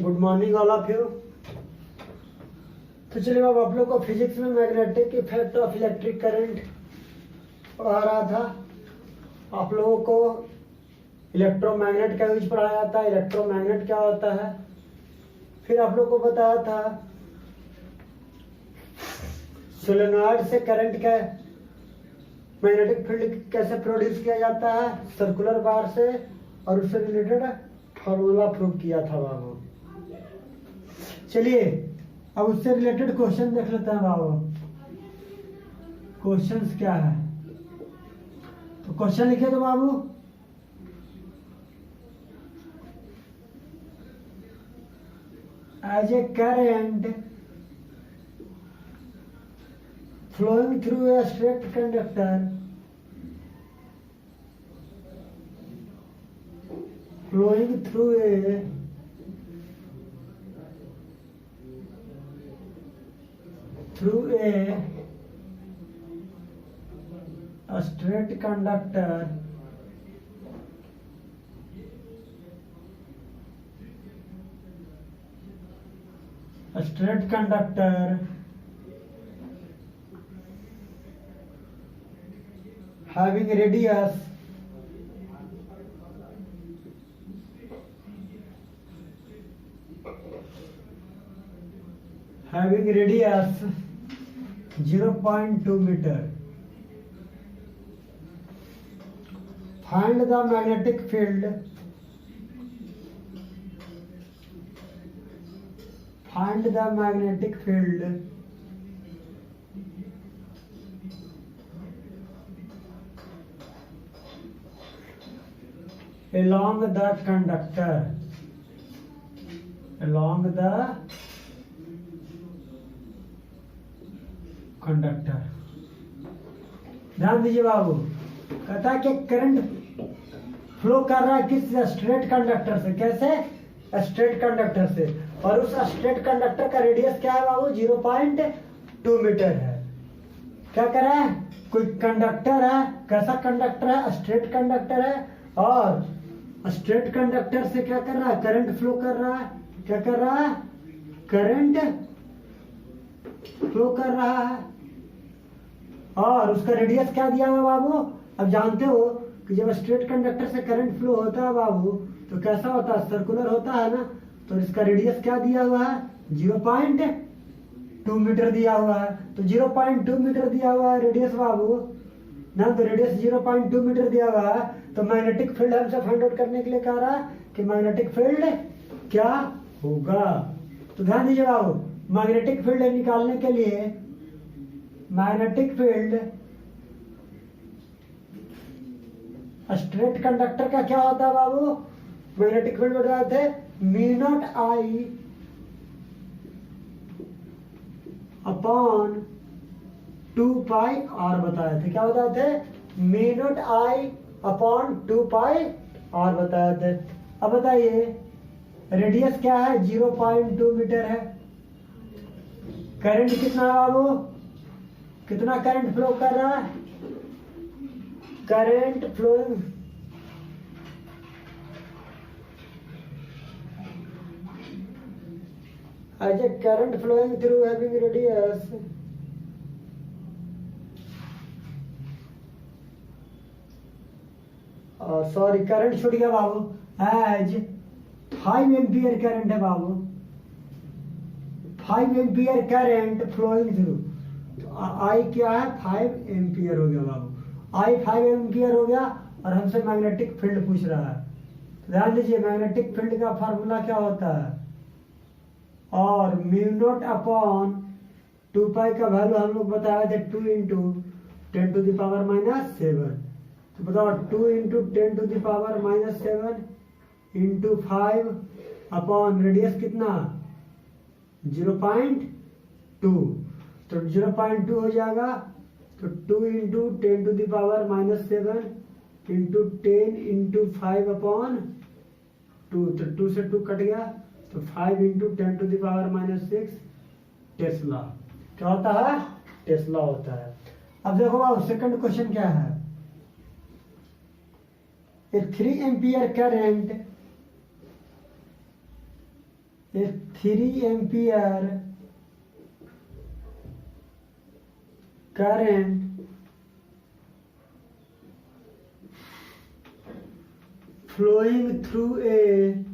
Good morning all of you. तो चलिए अब आप लोग को फिजिक्स में magnetic effect of electric current पढ़ा रहा था। आप लोगों को इलेक्ट्रोमैग्नेट का यूज पढ़ाया जाता है, इलेक्ट्रोमैग्नेट क्या होता है। फिर आप लोग को बताया था सोलेनॉइड से करंट का मैग्नेटिक फील्ड कैसे प्रोड्यूस किया जाता है सर्कुलर बार से, और उससे रिलेटेड फॉर्मूला प्रूव किया था बाबू। चलिए अब उससे रिलेटेड क्वेश्चन देख लेते हैं बाबू। क्वेश्चंस क्या है, तो क्वेश्चन लिखे तो बाबू। As a current flowing through a straight conductor flowing through a straight conductor having radius having radius 0.2 meter. Find the magnetic field. Find the magnetic field along the conductor. Along the conductor. ध्यान दीजिए बाबू, कहता है कि current flow कर रहा है किस straight conductor से। कैसे? स्ट्रेट कंडक्टर से, और उस स्ट्रेट कंडक्टर का रेडियस क्या है बाबू? 0.2 मीटर है। क्या कर रहा है? कोई कंडक्टर है, कैसा कंडक्टर है? स्ट्रेट कंडक्टर है, और स्ट्रेट कंडक्टर से क्या कर रहा है? करंट फ्लो कर रहा है। क्या कर रहा है? करंट फ्लो कर रहा है, और उसका रेडियस क्या दिया हुआ बाबू? अब जानते हो कि जब स्ट्रेट कंडक्टर से करंट फ्लो होता है बाबू तो कैसा होता है? सर्कुलर होता है ना। तो इसका रेडियस क्या दिया हुआ है? 0.2 मीटर दिया हुआ है। तो 0.2 मीटर दिया हुआ है रेडियस बाबू ना। तो रेडियस 0.2 मीटर दिया हुआ है, तो मैग्नेटिक फील्ड हमसे फाइंड आउट करने के लिए कह रहा है कि मैग्नेटिक फील्ड क्या होगा। तो ध्यान दीजिए बाबू, मैग्नेटिक फील्ड निकालने के लिए मैग्नेटिक फील्ड स्ट्रेट कंडक्टर का क्या होता है बाबू? मैग्नेटिक फील्ड बताए थे mu naught I upon 2 pi R बताए थे। क्या बताए थे? Mu naught I upon 2 pi R बताए थे। अब बताइए रेडियस क्या है? 0.2 मीटर है। करंट कितना है बाबू? कितना करंट फ्लो कर रहा है? Current flowing as a current flowing through having radius sorry current छूट गया बाबू। एज 5 एम्पियर करंट है बाबू। 5 एम्पियर करंट फ्लोइंग थ्रू। तो आई क्या है? 5 एम्पियर हो गया बाबू। आई 5 एम्पियर हो गया, और हमसे मैग्नेटिक फील्ड पूछ रहा है। ध्यान दीजिए मैग्नेटिक फील्ड का फार्मूला क्या होता है? और म्यू नॉट अपॉन 2 पाई का वैल्यू हम लोग बताए थे 2 इंटू 10 टू द पावर -7। तो बताओ 2 into 10 to the power -7 into 5 upon radius कितना? 0.2। तो 0.2 हो जाएगा। तो 2 into 10 to the power -7 into 10 into 5 upon 2। तो 2 से 2 कट गया, तो 5 into 10 to the power -6 tesla. क्या होता है? टेस्ला होता है। अब देखो बाबू सेकंड क्वेश्चन क्या है? A 3 ampere current a 3 ampere current flowing through a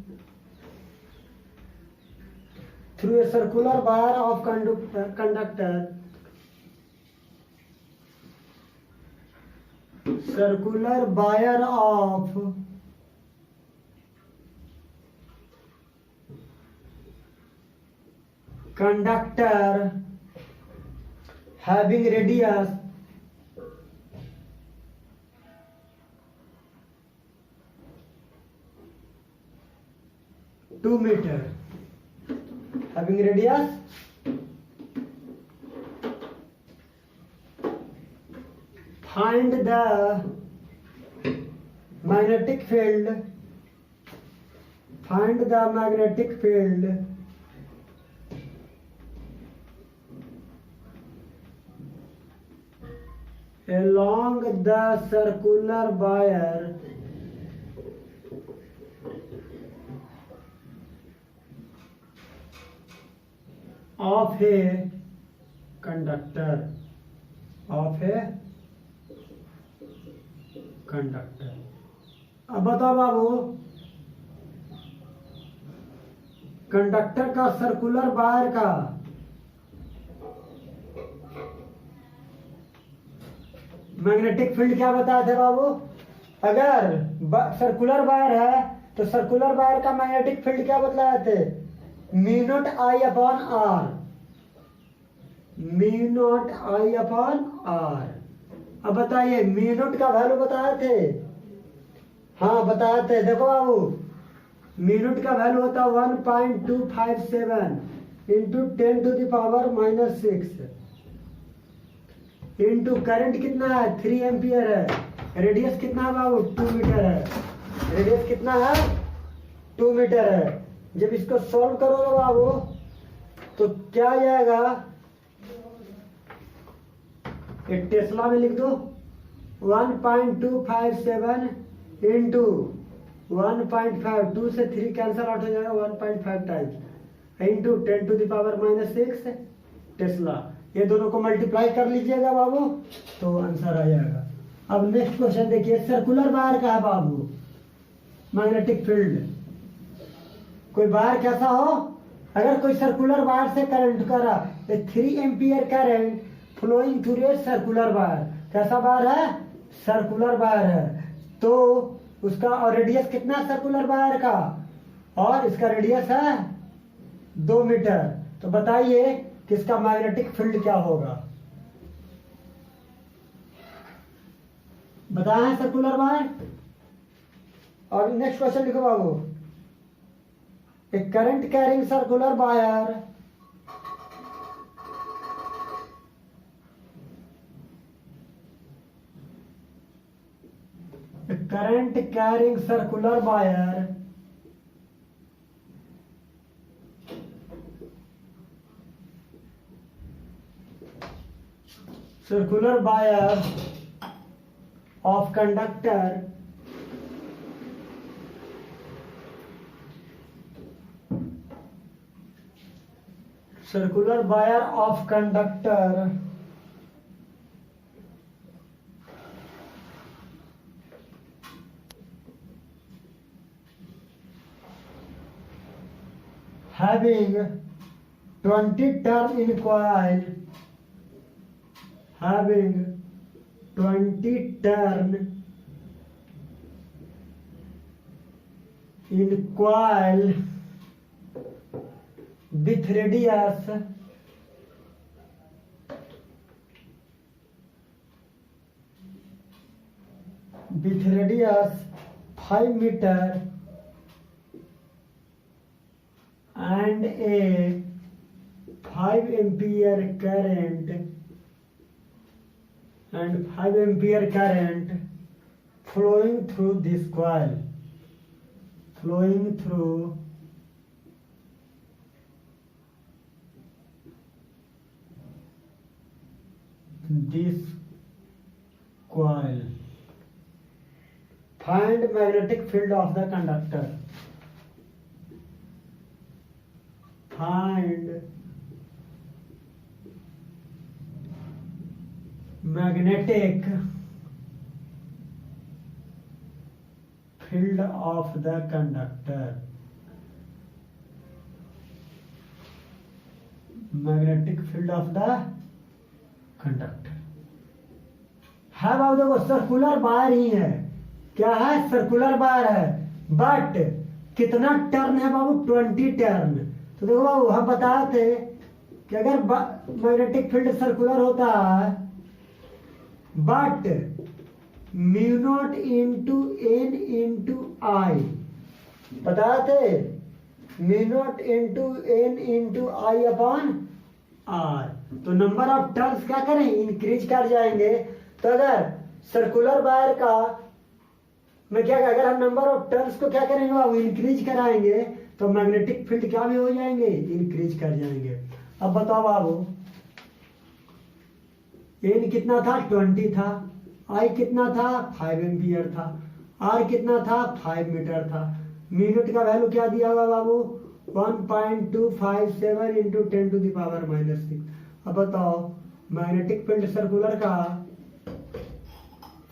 circular wire of conductor, circular wire of conductor having radius 2 meter, having radius find the magnetic field, find the magnetic field along the circular wire of a conductor, of a conductor. अब बताओ बाबू, conductor का circular wire का magnetic field क्या बताए थे बाबू? अगर सर्कुलर वायर है तो सर्कुलर वायर का मैग्नेटिक फील्ड क्या बतलाए थे? Mu naught I upon R, mu naught I upon R. अब बताइए म्यू नॉट का वैल्यू बताए थे? हाँ बताए थे। देखो बाबू, म्यू नॉट का वैल्यू होता है 1.257 इंटू 10⁻⁻6 इंटू करंट कितना है? 3 एम्पियर है। रेडियस कितना है बाबू? 2 मीटर है। रेडियस कितना है? 2 मीटर है। जब इसको सॉल्व करोगे बाबू तो क्या आ जाएगा? एक टेस्ला में लिख दो 1.257 इंटू 1.5, 2 से 3 कैंसल आउट हो जाएगा 1.5 टाइम्स इंटू 10⁻⁻6 टेस्ला। ये दोनों को मल्टीप्लाई कर लीजिएगा बाबू तो आंसर आ जाएगा। अब नेक्स्ट क्वेश्चन देखिए, सर्कुलर वायर का है बाबू मैग्नेटिक फील्ड। कोई वायर कैसा हो? अगर कोई सर्कुलर वायर से करंट करा, 3 ampere current flowing through a circular wire. कैसा वायर है? सर्कुलर वायर है। तो उसका और रेडियस कितना है सर्कुलर वायर का? और इसका रेडियस है 2 मीटर। तो बताइए कि इसका मैग्नेटिक फील्ड क्या होगा? बताया सर्कुलर वायर। और नेक्स्ट क्वेश्चन लिखो बाबू, a current carrying circular wire current carrying circular wire of conductor having 20 turn in coil, having 20 turn in coil with radius 5 meter and a 5 ampere current flowing through this coil, flowing through this coil. Find magnetic field of the conductor. Find magnetic field of the conductor, magnetic field of the conductor है बाबू। देखो circular बार ही है, क्या है, circular बार है, but कितना turn है बाबू, 20 turn. तो देखो बाबू हम बताए थे कि अगर मैग्नेटिक फील्ड सर्कुलर होता है but mu not into N into I, बताए थे mu not into N into I upon R, तो नंबर ऑफ टर्न्स क्या करें, इंक्रीज कर जाएंगे। तो अगर सर्कुलर वायर का में क्या, अगर हम नंबर ऑफ टर्न्स को क्या करेंगे बाबू, इंक्रीज कराएंगे, तो मैग्नेटिक फील्ड क्या भी हो जाएंगे, इंक्रीज कर जाएंगे। अब बताओ बाबू, एन कितना था, 20 था, आई कितना था, 5 एम्पियर था, आर कितना था, 5 मीटर था। मिनट का वैल्यू क्या दिया हुआ बाबू, 1.257 इंटू 10⁻⁻6। अब बताओ मैग्नेटिक फील्ड सर्कुलर का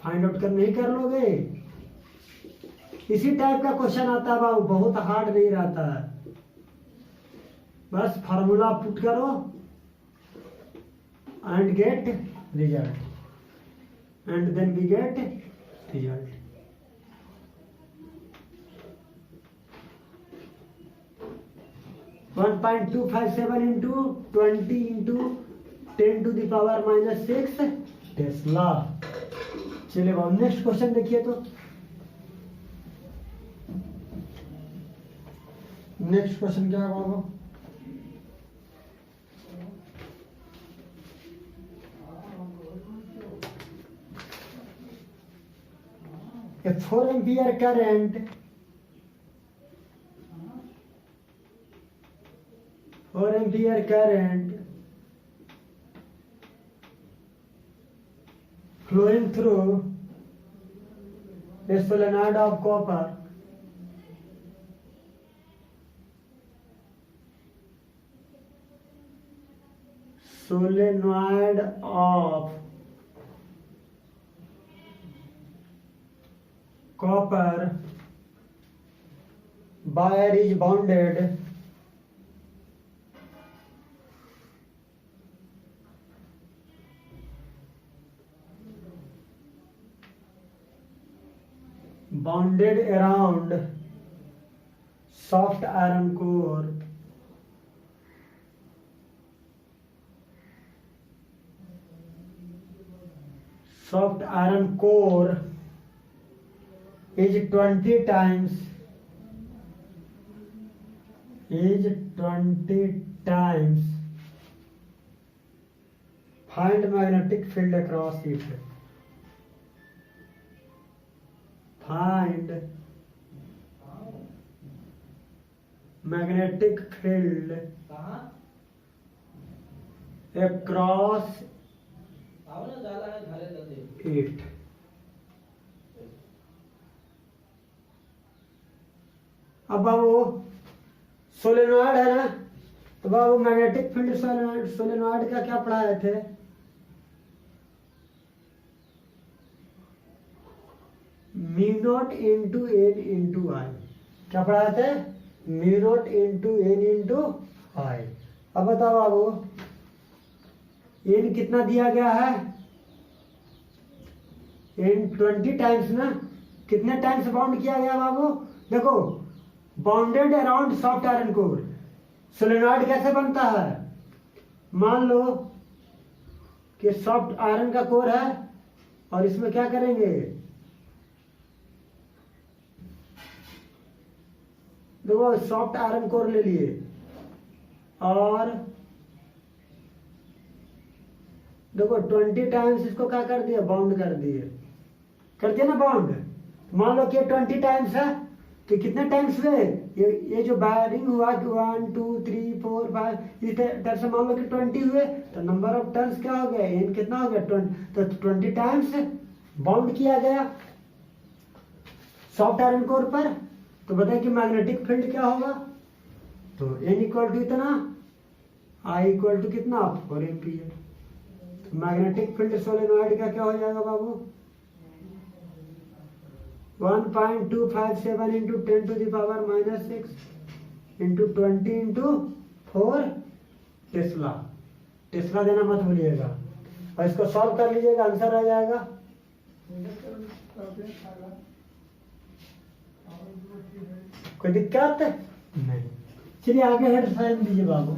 फाइंड आउट कर नहीं कर लोगे। इसी टाइप का क्वेश्चन आता है बाबू, बहुत हार्ड नहीं रहता है, बस फार्मूला पुट करो and get result, and then we get result. One 1.257 into 20 into 10⁻⁻6 tesla. चलिए बाबू नेक्स्ट क्वेश्चन देखिए। तो नेक्स्ट क्वेश्चन क्या है बाबू, a 4 ampere current, 4 ampere current flowing through a solenoid of copper, solenoid of copper, wire is bounded around soft iron core, soft iron core is 20 times find magnetic field across it, find magnetic field across it। अब बाबू solenoid है ना, तो बाबू magnetic field solenoid का क्या पढ़ाए थे, mu not into N into I, क्या पढ़ाए थे, mu not into N into I. अब बताओ बाबू एन कितना दिया गया है, एन 20 टाइम्स ना, कितने टाइम्स बाउंड किया गया बाबू, देखो bounded around soft iron core. Solenoid कैसे बनता है, मान लो कि सॉफ्ट आयरन का कोर है और इसमें क्या करेंगे, देखो सॉफ्ट आयरन कोर ले लिए और देखो 20 टाइम्स इसको क्या कर दिया, बाउंड कर दिए ना बाउंड। मान लो कि 20 टाइम्स है तो कितने टाइम्स हुए, ये जो वायरिंग हुआ 1 2 3 4 5 इस तरह से मान लो कि 20 हुए, तो नंबर ऑफ टर्न्स क्या हो गया, एन कितना हो गया 20, तो 20 टाइम्स बाउंड किया गया सॉफ्ट आयरन कोर पर। तो बताइए कि मैग्नेटिक फील्ड क्या होगा, तो n इक्वल टू इतना, I इक्वल टू कितना 4 एम्पियर। तो मैग्नेटिक फील्ड सोलेनोइड का क्या हो जाएगा बाबू 1.257 into 10⁻⁻6 into 20 into 4 Tesla. Tesla देना मत भूलिएगा और इसको सॉल्व कर लीजिएगा, आंसर आ जाएगा। कोई दिक्कत नहीं। चलिए आगे हेड साइन दीजिए बाबू।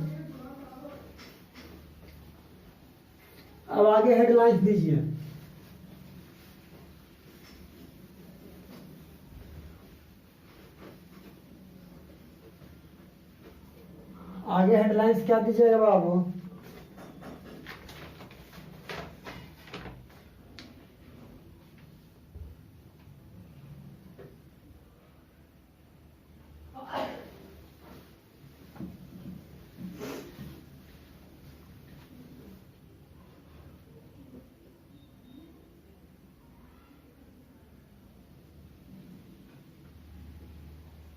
अब आगे हेडलाइंस दीजिए। आगे हेडलाइंस क्या दीजिएगा बाबू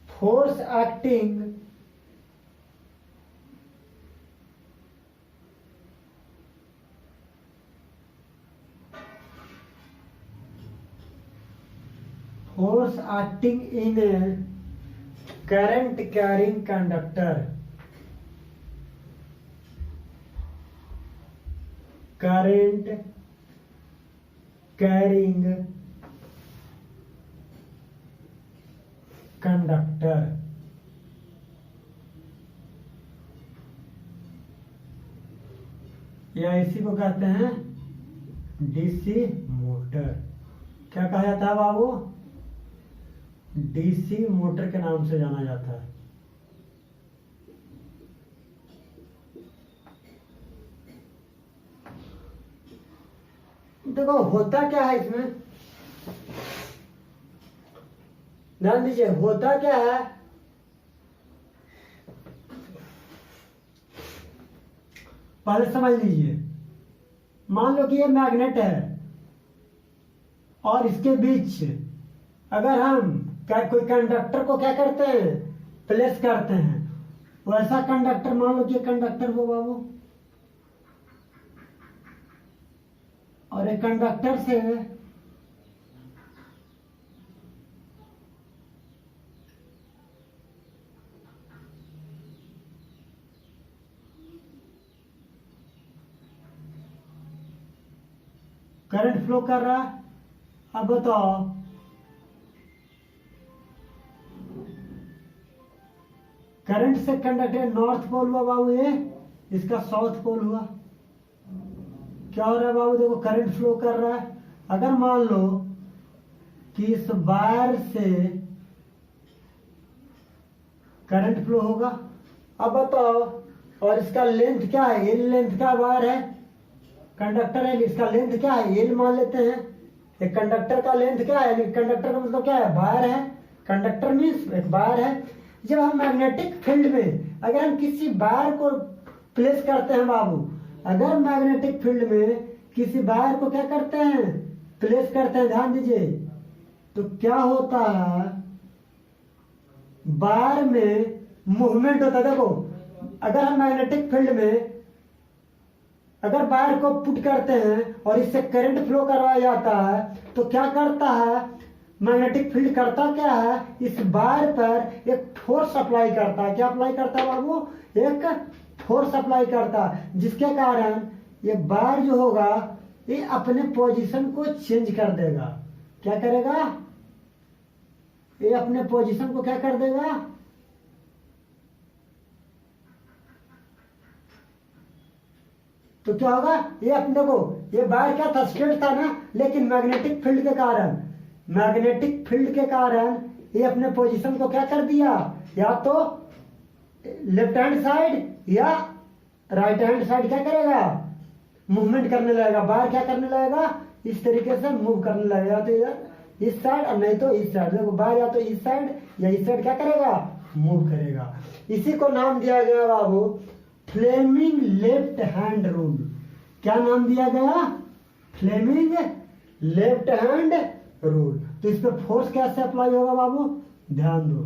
force acting force acting in a current carrying conductor, current carrying conductor, या इसी को कहते हैं डीसी मोटर। क्या कहा जाता है बाबू डीसी मोटर के नाम से जाना जाता है। देखो होता क्या है इसमें, ध्यान दीजिए होता क्या है। पहले समझ लीजिए, मान लो कि ये मैग्नेट है और इसके बीच अगर हम कोई कंडक्टर को क्या करते हैं प्लेस करते हैं, वैसा कंडक्टर मान लो कि कंडक्टर हो बाबू, और एक कंडक्टर से करंट फ्लो कर रहा है। अब बताओ करंट से कंडक्टर नॉर्थ पोल हुआ बाबू, ये इसका साउथ पोल हुआ। क्या हो रहा है बाबू देखो करंट फ्लो कर रहा है। अगर मान लो कि इस वायर से करंट फ्लो होगा, अब बताओ और इसका लेंथ क्या है, एल लेंथ का वायर है, कंडक्टर है, इसका लेंथ क्या है एल मान लेते हैं। एक कंडक्टर का लेंथ क्या है, कंडक्टर का मतलब क्या है वायर है, कंडक्टर मीन्स एक वायर है। जब हम मैग्नेटिक फील्ड में अगर हम किसी वायर को प्लेस करते हैं बाबू, अगर मैग्नेटिक फील्ड में किसी वायर को क्या करते हैं प्लेस करते हैं, ध्यान दीजिए, तो क्या होता है वायर में मूवमेंट होता है। देखो अगर हम मैग्नेटिक फील्ड में अगर वायर को पुट करते हैं और इससे करंट फ्लो करवाया जाता है तो क्या करता है मैग्नेटिक फील्ड करता क्या है, इस वायर पर एक फोर्स अप्लाई करता है। क्या अप्लाई करता है बाबू, एक फोर्स अप्लाई करता है, जिसके कारण ये वायर जो होगा ये अपने पोजीशन को चेंज कर देगा। क्या करेगा, ये अपने पोजीशन को क्या कर देगा, तो क्या होगा ये अपने देखो ये वायर क्या था स्ट्रेट था ना, लेकिन मैग्नेटिक फील्ड के कारण ये अपने पोजीशन को क्या कर दिया, या तो लेफ्ट हैंड साइड या राइट हैंड साइड क्या करेगा मूवमेंट करने लगेगा। वायर क्या करने लगेगा इस तरीके से मूव करने लगेगा, या तो इधर इस साइड और नहीं तो इस साइड। देखो वायर या तो इस साइड या इस साइड क्या करेगा मूव करेगा। इसी को नाम दिया गया बाबू फ्लेमिंग लेफ्ट हैंड रूल। क्या नाम दिया गया, फ्लेमिंग लेफ्ट हैंड रूल। तो इस पर फोर्स कैसे अप्लाई होगा बाबू, ध्यान दो।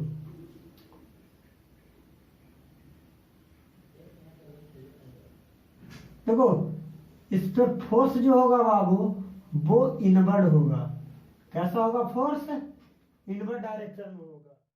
देखो इस पर फोर्स जो होगा बाबू वो इनवर्ड होगा। कैसा होगा? फोर्स इनवर्ड डायरेक्शन में होगा।